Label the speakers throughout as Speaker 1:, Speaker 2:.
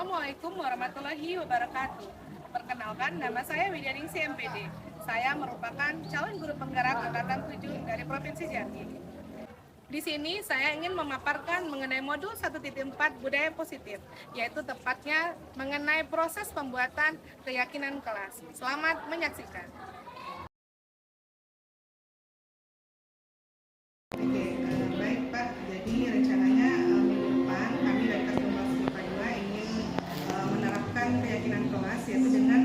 Speaker 1: Assalamualaikum warahmatullahi wabarakatuh. Perkenalkan, nama saya Widianingsi MPD. Saya merupakan calon guru penggerak angkatan 7 dari Provinsi Jambi. Di sini saya ingin memaparkan mengenai modul 1.4 budaya positif, yaitu tepatnya mengenai proses pembuatan keyakinan kelas. Selamat menyaksikan.
Speaker 2: Baik Pak, jadi rencananya minggu depan kami dari Kaskumas IPA 2 ingin menerapkan keyakinan kelas, yaitu dengan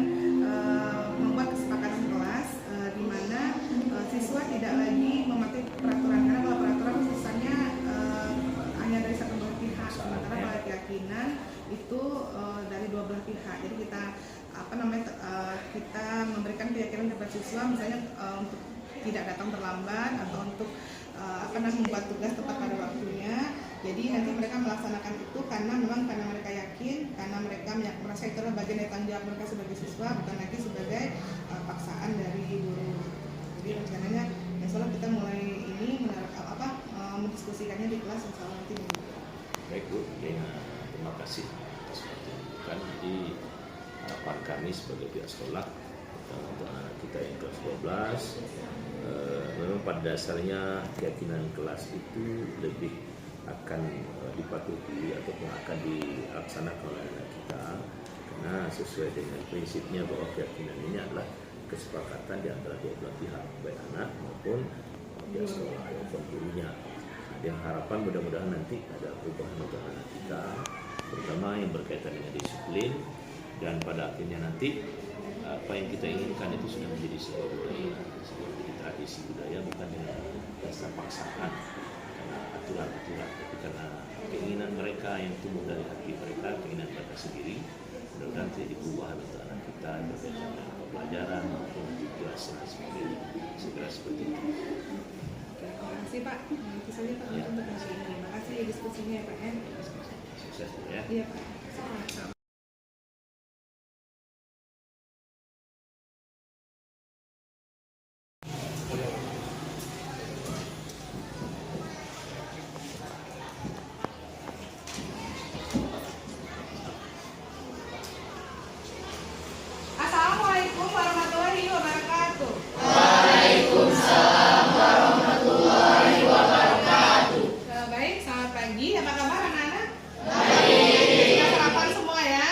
Speaker 2: membuat kesepakatan kelas di mana siswa tidak lagi mematuhi peraturan, karena kalau peraturan khususnya hanya dari satu belah pihak, sementara kalau keyakinan itu dari dua belah pihak. Jadi kita kita memberikan keyakinan kepada siswa, misalnya untuk tidak datang terlambat atau untuk membuat tugas tepat pada waktunya. Jadi nanti mereka melaksanakan itu karena mereka yakin, karena mereka merasa itu adalah bagian dari tanggung jawab mereka sebagai siswa, bukan lagi sebagai paksaan dari guru. Jadi rencananya insya Allah kita mulai ini mendiskusikannya di kelas insya Allah nanti.
Speaker 3: Baik Bu, ya, terima kasih atas pertunjukan. Jadi harapan kami sebagai pihak sekolah untuk anak kita yang kelas 12, memang pada dasarnya keyakinan kelas itu lebih akan dipatuhi ataupun akan dilaksanakan oleh anak kita, karena sesuai dengan prinsipnya bahwa keyakinan ini adalah kesepakatan di antara dua belah pihak, baik anak maupun pihak sekolah maupun gurunya. Dengan harapan mudah-mudahan nanti ada perubahan untuk anak kita, terutama yang berkaitan dengan disiplin, dan pada akhirnya nanti apa yang kita inginkan itu sudah menjadi sebuah budaya, menjadi tradisi budaya, bukan dengan dasar paksaan karena aturan-aturan, tapi karena keinginan mereka yang tumbuh dari hati mereka, keinginan mereka sendiri. Mudah-mudahan terjadi perubahan untuk anak kita berkaitan dengan pembelajaran maupun tugas dan sebagainya, segera seperti itu.
Speaker 2: Terima kasih Pak. Itu saja Pak untuk hari ini. Terima kasih diskusinya ya Pak.
Speaker 3: Sukses ya.
Speaker 2: Iya Pak. Selamat.
Speaker 1: Assalamualaikum warahmatullahi wabarakatuh.
Speaker 4: Waalaikumsalam warahmatullahi wabarakatuh.
Speaker 1: Baik, selamat pagi. Apa kabar anak-anak?
Speaker 4: Baik.
Speaker 1: Sudah sarapan semua ya?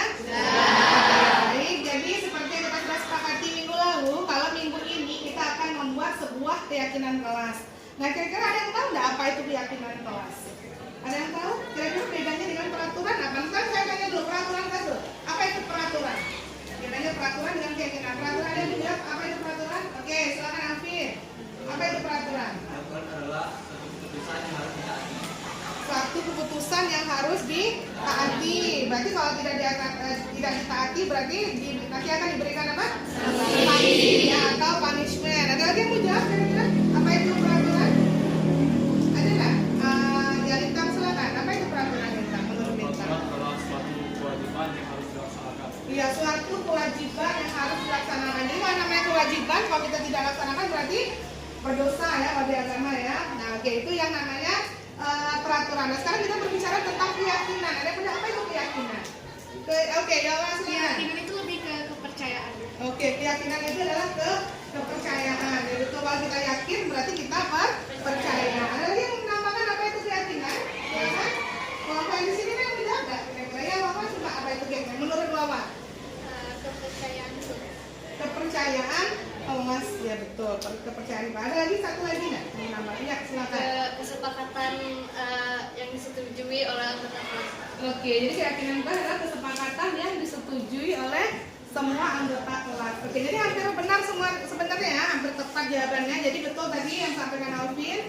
Speaker 1: Baik, jadi seperti yang kita sudah sepakati minggu lalu, kalau minggu ini kita akan membuat sebuah keyakinan kelas. Nah, kira-kira ada yang tahu nggak apa itu keyakinan kelas? Ada yang tahu? Kira-kira bedanya dengan peraturan apa? Ntar saya tanya dulu, peraturan dulu. Apa itu peraturan? Bedanya peraturan dengan keyakinan. Peraturan ada yang menjawab apa itu peraturan? Oke, silakan Alvin. Apa itu peraturan?
Speaker 5: Peraturan adalah
Speaker 1: Suatu keputusan yang harus ditaati. Berarti kalau tidak ditaati berarti nanti akan diberikan apa? Sanksi atau punishment. Ada lagi yang mau jawab kira-kira? Apa itu peraturan? Ada nggak? Yang Lintang silakan. Apa itu peraturan Lintang menurut Lintang?
Speaker 5: Peraturan adalah suatu kewajiban yang harus dilaksanakan.
Speaker 1: Iya, suatu kewajiban yang harus dilaksanakan. Jadi kalau namanya kewajiban, kalau kita tidak laksanakan berarti berdosa ya kalau di agama ya. Nah, oke, itu yang namanya peraturan. Nah, sekarang kita berbicara tentang keyakinan. Ada yang punya apa itu keyakinan? Oke, ya langsung.
Speaker 4: Keyakinan itu lebih ke kepercayaan.
Speaker 1: Oke, keyakinan itu adalah kepercayaan. Jadi kalau kita yakin berarti kita percaya. Ada lagi yang menambahkan apa itu keyakinan? Ya kan? Wawan di sini kan tidak ada. Kira-kira ya Wawan coba apa itu keyakinan? Menurut Wawan?
Speaker 4: Kepercayaan itu.
Speaker 1: Kepercayaan. Oh mas, ya betul. Kepercayaan. Ada lagi satu lagi nggak? Mau nambah? Ya silakan.
Speaker 4: Kesepakatan yang disetujui oleh anggota kelas.
Speaker 1: Oke, jadi keyakinan itu adalah kesepakatan yang disetujui oleh semua anggota kelas. Oke, jadi hampir benar semua sebenarnya ya, hampir tepat jawabannya. Jadi betul tadi yang sampaikan Alvin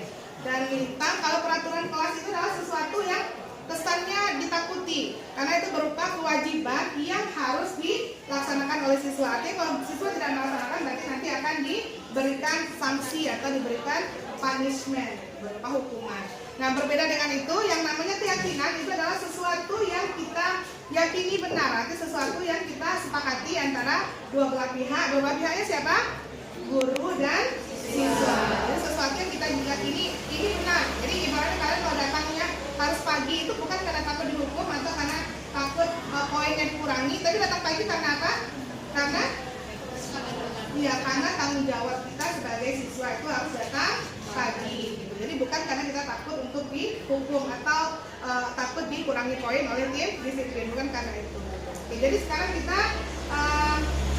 Speaker 1: dan Lintang, kalau peraturan kelas itu adalah sesuatu yang kesannya ditakuti, karena itu berupa kewajiban yang harus dilaksanakan oleh siswa. Artinya kalau siswa tidak melaksanakan berarti nanti akan diberikan sanksi atau diberikan punishment berupa hukuman. Nah, berbeda dengan itu, yang namanya keyakinan itu adalah sesuatu yang kita yakini benar, artinya sesuatu yang kita sepakati antara dua belah pihak. Dua belah pihaknya siapa? Guru dan siswa. Jadi sesuatu yang kita yakini ini benar. Jadi ibaratnya kalian kalau datangnya harus pagi itu bukan karena takut dihukum atau karena takut poinnya Karena ya karena tanggung jawab kita sebagai siswa itu harus datang pagi gitu. Jadi bukan karena kita takut untuk dihukum atau takut dikurangi poin oleh tim disiplin, bukan karena itu. Oke, jadi sekarang kita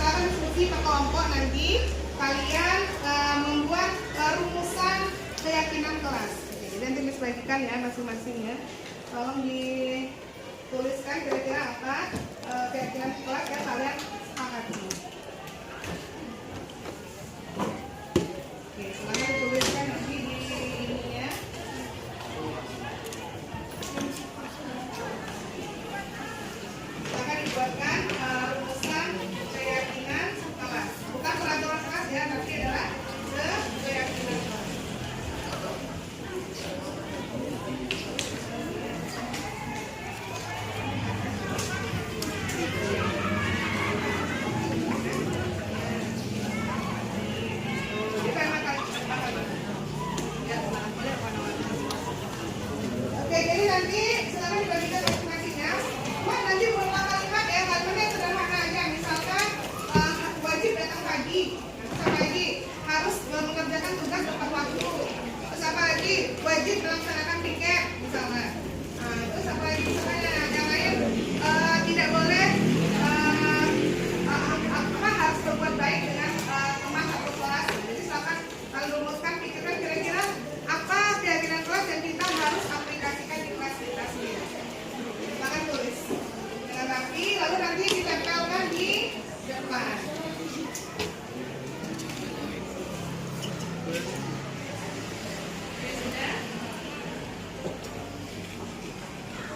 Speaker 1: sekarang diskusi per kelompok, nanti kalian membuat rumusan keyakinan kelas. Oke, jadi nanti Miss bagikan ya masing-masing ya. Tolong dituliskan kira-kira apa keyakinan kelas yang kalian sepakati. Oke, semuanya dituliskan nanti di ini ya. Akan dibuatkan rumusan keyakinan kelas. Bukan peraturan kelas ya, tapi adalah keyakinan kelas. Oke, jadi nanti silakan dibagikan masing-masingnya. Buat nanti berulang kalimat ya, kalimatnya sederhana aja. Misalkan wajib datang pagi, terus apa lagi? Harus mengerjakan tugas tepat waktu. Terus apa lagi? Wajib melaksanakan piket misalnya. Terus apa lagi? Misalnya yang lain tidak boleh harus berbuat baik dengan teman atau kelas. Jadi silakan rumuskan, pikirkan kira-kira apa keyakinan kelas yang kita harus aplikasikan di kelas kita sendiri. Silakan tulis dengan rapi, lalu nanti ditempelkan di depan.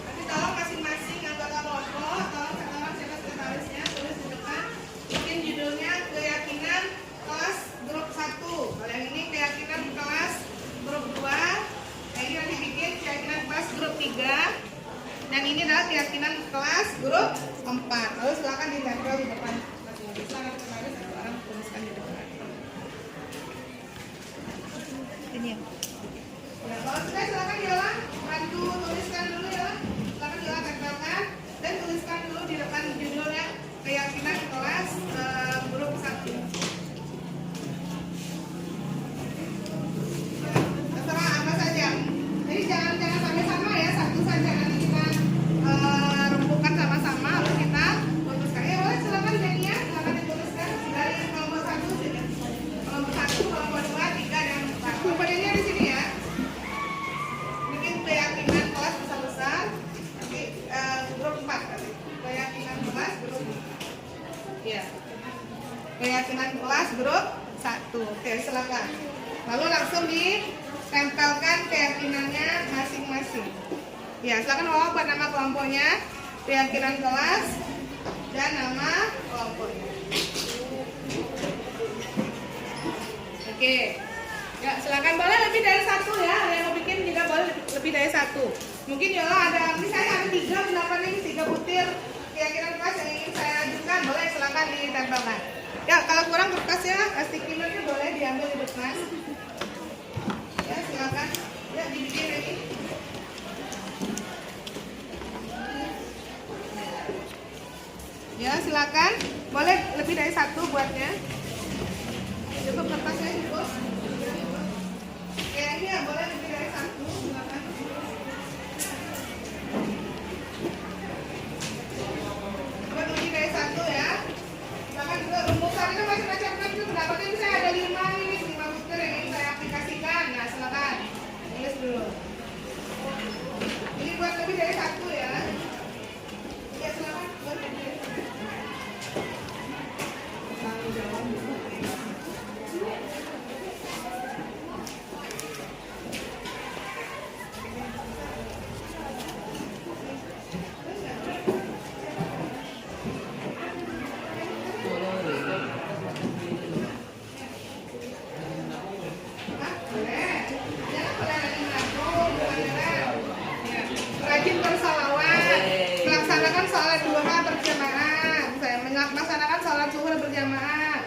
Speaker 1: Nanti tolong masing-masing anggota kelompok, tolong siapa sekretarisnya tulis di depan. Bikin judulnya keyakinan kelas grup 1. Kalau yang ini keyakinan kelas grup 2. Yang ini nanti bikin keyakinan kelas grup 3. Dan ini adalah keyakinan kelas grup 4. Lalu silakan ditempel di depan. Silakan sekretaris atau orang tuliskan di depan. Ini ya. Ya, kalau sudah silakan Yola bantu tuliskan dulu ya. Silakan Yola tempelkan dan tuliskan dulu di depan judulnya keyakinan kelas grup 1. Terserah apa saja. Jadi jangan sampai sama ya, satu saja nanti kita rembukan sama-sama lalu kita putuskan. Ya boleh silakan Dania, silakan dituliskan dari kelompok 1 sini. Kelompok 1, kelompok 2, 3 dan 4. Kelompok Dania di sini ya. Bikin keyakinan kelas besar-besar. Nanti grup 4 tadi. Keyakinan kelas grup 4. Ya. Keyakinan kelas grup 1. Oke, silakan. Lalu langsung ditempelkan keyakinannya masing-masing. Ya, silakan bawa buat nama kelompoknya, keyakinan kelas, dan nama kelompoknya. Oke. Ya, silakan boleh lebih dari 1 ya. Ada yang mau bikin juga boleh lebih dari 1. Mungkin Yola ada, misalnya ada 3 pendapat ini, 3 butir keyakinan kelas yang ingin saya ajukan, boleh silakan ditempelkan. Ya, kalau kurang kertasnya, sticky note-nya boleh diambil di depan. Ya, silakan. Ya, dibikin ini. Ya, silakan. Boleh lebih dari 1 buatnya. Cukup kertasnya cukup. Ya, ini ya boleh lebih dari 1. Silakan. Buat lebih dari 1 ya. Silakan juga rumusan itu macam-macam kan itu pendapatnya misalnya ada 5 nih, 5 butir yang ingin saya aplikasikan. Nah, silakan. Tulis dulu. Ini buat lebih dari 1 ya. Ya, silakan buat lebih dari 1. Tanggung jawab. Rajin bersalawat, melaksanakan sholat duha berjamaah, melaksanakan sholat zuhur berjamaah.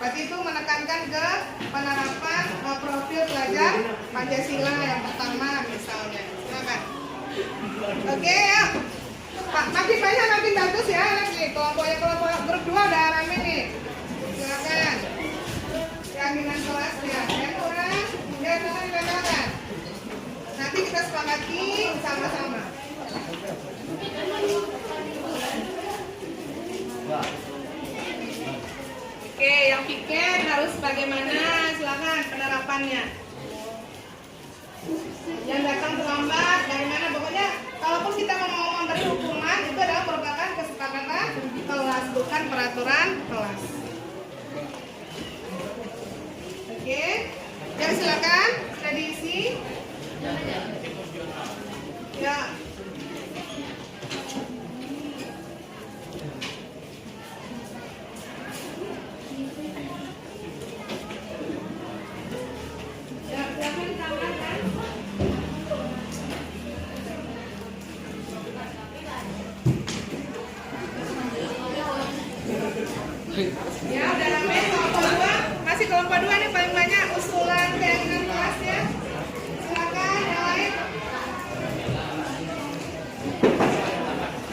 Speaker 1: Berarti itu menekankan ke penerapan profil pelajar Pancasila yang pertama misalnya. Silakan. Oke ya. Makin banyak makin bagus ya. Nih, kelompok grup 2 udah rame nih. Silakan. Keyakinan kelasnya. Yang kurang, yang dikatakan. Nanti kita sepakati sama-sama. Oke, yang pikir harus bagaimana? Silakan penerapannya. Yang datang terlambat, dari mana? Pokoknya, kalaupun kita mau memberi hukuman, itu adalah merupakan kesepakatan kelas, bukan peraturan kelas. Oke, jadi silakan, sudah diisi. Ya. Ya, udah ramai kelompok 2. Masih kelompok 2 nih paling banyak usulan keyakinan kelasnya. Silakan yang lain.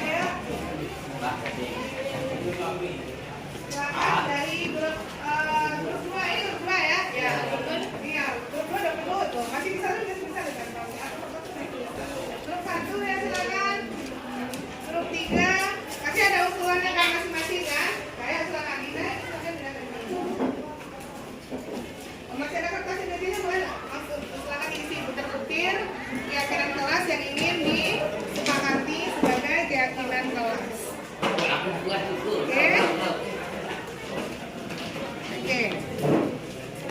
Speaker 1: Ayo. Silakan dari grup 2 ini grup 2 ya. Ya. Iya, grup 2 udah penuh tuh. Masih bisa kan kami. Grup 1 ya silakan. Grup 3 pasti ada usulannya kan masing-masing kan? Saya silakan kita. Masih ada kertas Indonesia boleh langsung silakan diisi putar-putir keyakinan kelas yang ingin disepakati sebagai keyakinan kelas. Oke. Oke.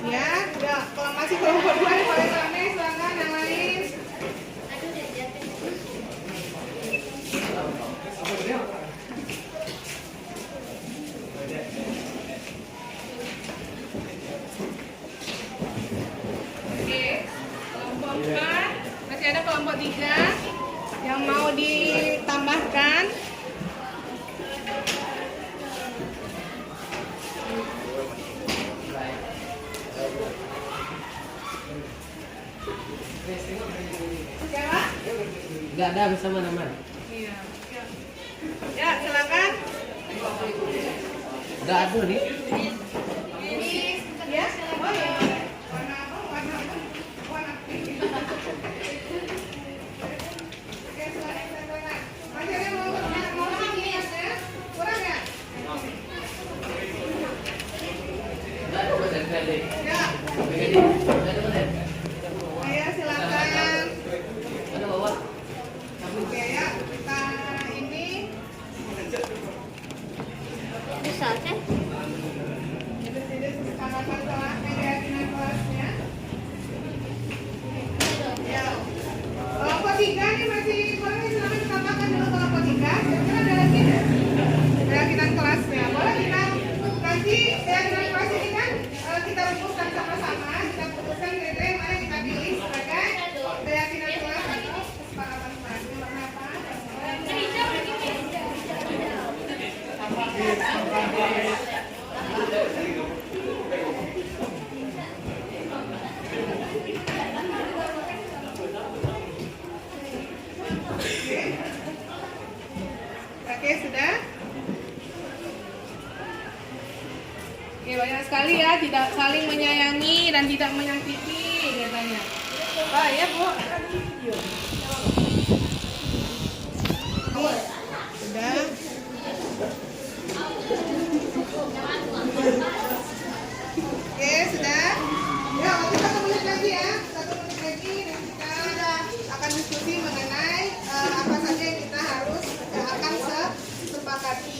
Speaker 1: Ya, udah. Kalau masih kelompok 2 yang paling ramai silakan yang lain. Kelompok 4, masih ada kelompok 3 yang mau ditambahkan. Siapa?
Speaker 6: Enggak ada bersama nama.
Speaker 1: Iya. Ya, silakan.
Speaker 6: Enggak ada nih.
Speaker 1: Ya, oh ya. Warna apa? Warna apa? Warna pink. Oke, silakan. Masih ada mau lagi ya? Kurang ya? Ya. Ayo silakan. Oke ya, kita ini
Speaker 4: Misalnya
Speaker 1: jadi kesepakatan kelas, keyakinan kelasnya. Ya. Kelompok 3 nih masih boleh silakan ditambahkan dulu kelompok 3. Kira-kira ada lagi nggak? Keyakinan kelasnya. Boleh kita nanti keyakinan kelas ini kan kita rumuskan sama-sama, kita putuskan kira-kira yang mana kita pilih sebagai keyakinan kelas atau kesepakatan kelas. Warna apa? Oke, sudah. Oke, banyak sekali ya, tidak saling menyayangi dan tidak menyakiti katanya. Pak, ya Bu. Sudah. Oke, sudah. Ya, kita 1 menit lagi ya. 1 menit lagi dan kita akan diskusi mengenai apa saja yang kita harus akan sepakati.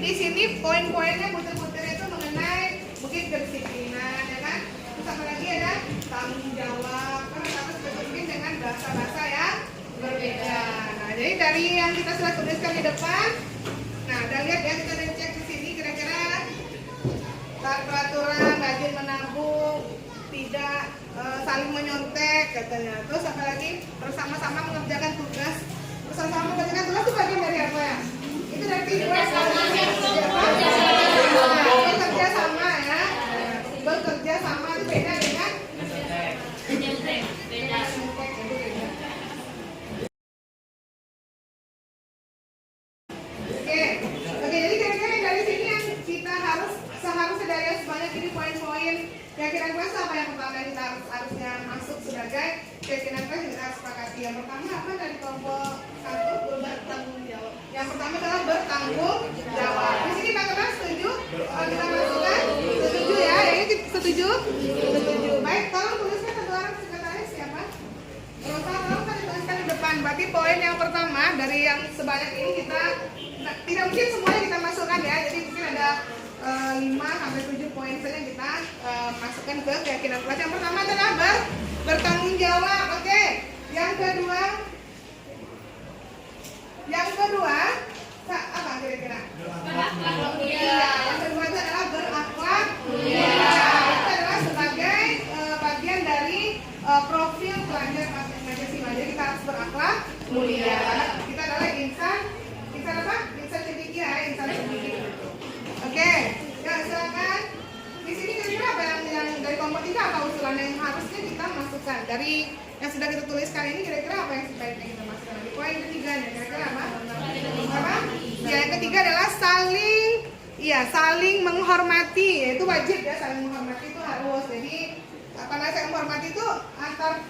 Speaker 1: di sini poin-poinnya butir-butir itu mengenai mungkin kedisiplinan, ya kan? Terus apa lagi ada tanggung jawab, kan harus mungkin dengan bahasa-bahasa yang berbeda. Nah, jadi dari yang kita sudah tuliskan di depan, nah, udah lihat ya, kita udah cek di sini kira-kira peraturan rajin menabung, tidak saling menyontek katanya. Terus apa lagi? Bersama-sama mengerjakan tugas. Bersama-sama mengerjakan tugas itu bagian dari apa ya? Itu dari teamwork. Bekerja sama ya. Bekerja sama itu beda dengan
Speaker 4: beda.
Speaker 1: Oke, jadi kira-kira dari sini yang kita seharusnya dari sebanyak ini poin-poin yang kira-kira apa yang pertama yang kita harusnya masuk sebagai keyakinan yang kita harus sepakati. Yang pertama apa dari kelompok 1 bertanggung jawab. Yang pertama adalah bertanggung jawab. Di sini Pak setuju? Kita masukkan setuju ya. Yang ini setuju? Setuju. Baik, tolong tuliskan satu orang sekretaris siapa? Rosa, tolong kan dituliskan di depan. Berarti poin yang pertama dari yang sebanyak ini kita tidak mungkin semuanya kita masukkan ya. Jadi mungkin ada 5-7 poin saja kita masukkan ke keyakinan kelas. Yang pertama adalah bertanggung jawab. Oke. Yang kedua apa kira-kira? Yang kedua itu adalah berakhlak mulia. Itu adalah sebagai bagian dari profil pelajar Pancasila. Jadi kita harus berakhlak mulia. Kita adalah insan apa? Insan cendekia, insan cendekia. Oke, ya silakan. Di sini kira-kira apa yang dari kelompok 3 apa usulan yang harusnya kita masukkan dari yang sudah kita tuliskan ini, kira-kira apa yang sebaiknya kita masukkan? Di poin ketiga nih, kira-kira apa? Ya, yang ketiga adalah saling menghormati. Itu wajib ya, saling menghormati itu harus. Jadi karena saya menghormati itu antar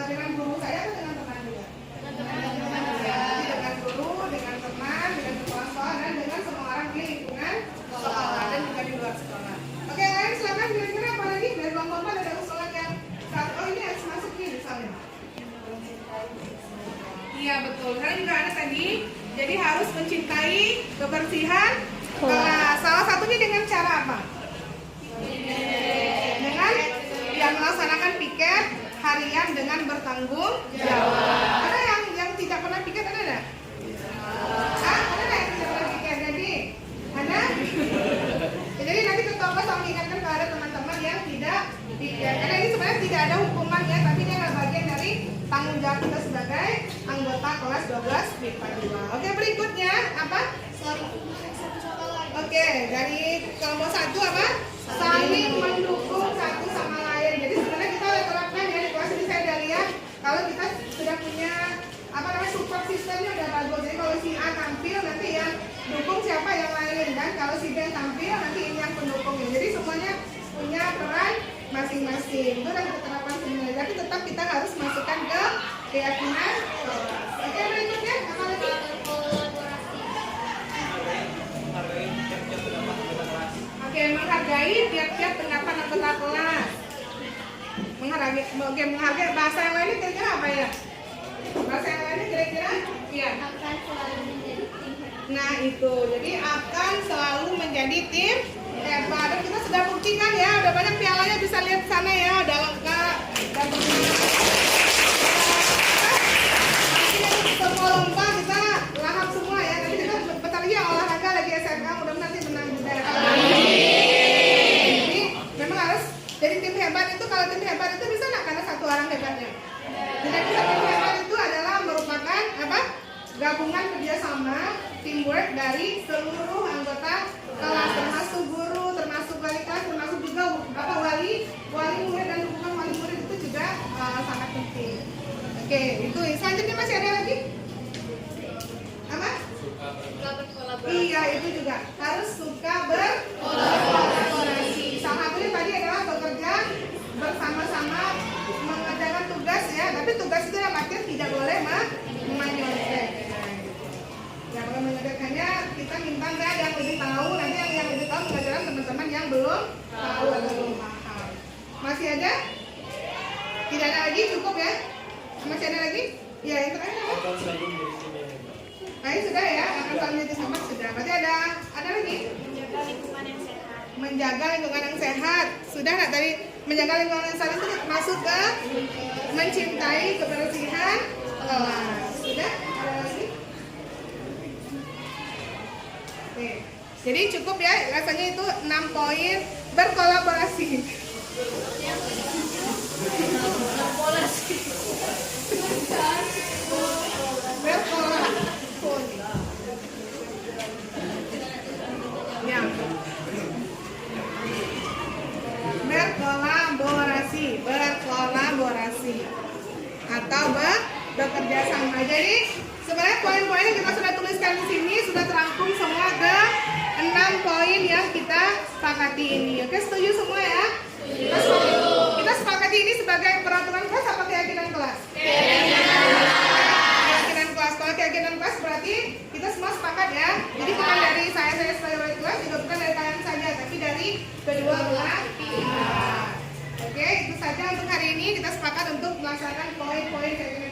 Speaker 1: dengan guru saya atau dengan teman juga? Dengan guru, dengan teman, dengan kepala sekolah, dan dengan semua orang di lingkungan sekolah dan juga di luar sekolah. Oke, lain silakan kira-kira apa lagi dari kelompok 4 ada usulan yang ini harus masuk nih misalnya. Iya betul, karena juga ada tadi. Jadi harus mencintai kebersihan kelas. Salah satunya dengan cara apa? Dengan melaksanakan piket harian dengan bertanggung jawab. Ada yang tidak pernah piket, ada nggak? Ada nggak yang tidak pernah piket? Jadi ada. Jadi nanti tolong mengingatkan kepada teman-teman yang tidak piket. Karena ini sebenarnya tidak ada hukumannya, tapi ini adalah bagian dari tanggung jawab kita sebagai anggota kelas 12 MIPA 2. Oke, berikutnya apa? Oke, dari kelompok 1 apa? Saling mendukung satu sama lain. Jadi sebenarnya kita udah terapkan ya di kelas ini. Saya udah lihat kalau kita sudah punya support sistemnya udah bagus. Jadi kalau si A tampil nanti yang dukung siapa yang lain kan. Kalau si B tampil nanti ini yang pendukungnya. Jadi semuanya punya peran masing-masing. Itu udah kita terapkan sebenarnya. Tapi tetap kita harus masukkan ke keyakinan kelas. Oke, berikutnya apa lagi? Oke, menghargai tiap-tiap pendapat anggota kelas. Menghargai bahasa yang lainnya kira-kira apa ya? Bahasa yang lainnya kira-kira? Iya.
Speaker 4: Akan selalu menjadi tim hebat.
Speaker 1: Nah itu, jadi akan selalu menjadi tim hebat. Dan kita sudah buktikan ya, udah banyak pialanya, bisa lihat sana ya, udah lengkap. Dan semua lomba kita lahap semua ya. Nanti kita bentar lagi olahraga lagi SMK, mudah-mudahan nanti menang juga. Jadi memang harus jadi tim hebat itu. Kalau tim hebat itu bisa nggak karena satu orang hebatnya? Jadi tim hebat itu adalah merupakan apa? Gabungan kerjasama teamwork dari seluruh anggota kelas, termasuk guru, termasuk wali kelas, termasuk juga wali murid dan dukungan wali murid itu juga sangat penting. Oke, itu selanjutnya masih ada lagi? Apa?
Speaker 4: Suka berkolaborasi.
Speaker 1: Iya, itu juga harus suka berkolaborasi. Salah satunya tadi adalah bekerja bersama-sama mengerjakan tugas ya. Tapi tugas itu dalam artian tidak boleh menyontek. Ya, kalau mengerjakannya kita minta nggak yang lebih tahu, nanti yang lebih tahu mengajarkan teman-teman yang belum tahu atau belum paham. Masih ada? Tidak ada lagi, cukup ya? Masih ada lagi? Ya, yang terakhir apa? Nah, ini sudah ya, akan kognitif nomor sudah. Berarti ada lagi?
Speaker 4: Menjaga lingkungan yang sehat.
Speaker 1: Menjaga lingkungan yang sehat. Sudah nggak tadi? Menjaga lingkungan yang sehat itu masuk ke mencintai kebersihan kelas. Sudah? Ada lagi? Oke. Jadi cukup ya, rasanya itu 6 poin berkolaborasi. Berkolaborasi atau bekerja sama. Jadi sebenarnya poin-poin yang kita sudah tuliskan di sini sudah terangkum semua ke 6 poin yang kita sepakati ini. Oke, setuju semua ya? Kita sepakati ini sebagai peraturan kelas apa keyakinan kelas? Keyakinan kelas. Kalau keyakinan kelas berarti kita semua sepakat ya. Jadi bukan dari saya sebagai wali kelas, juga bukan dari kalian saja, tapi dari kedua belah pihak. Oke, itu saja untuk hari ini. Kita sepakat untuk melaksanakan poin-poin keyakinan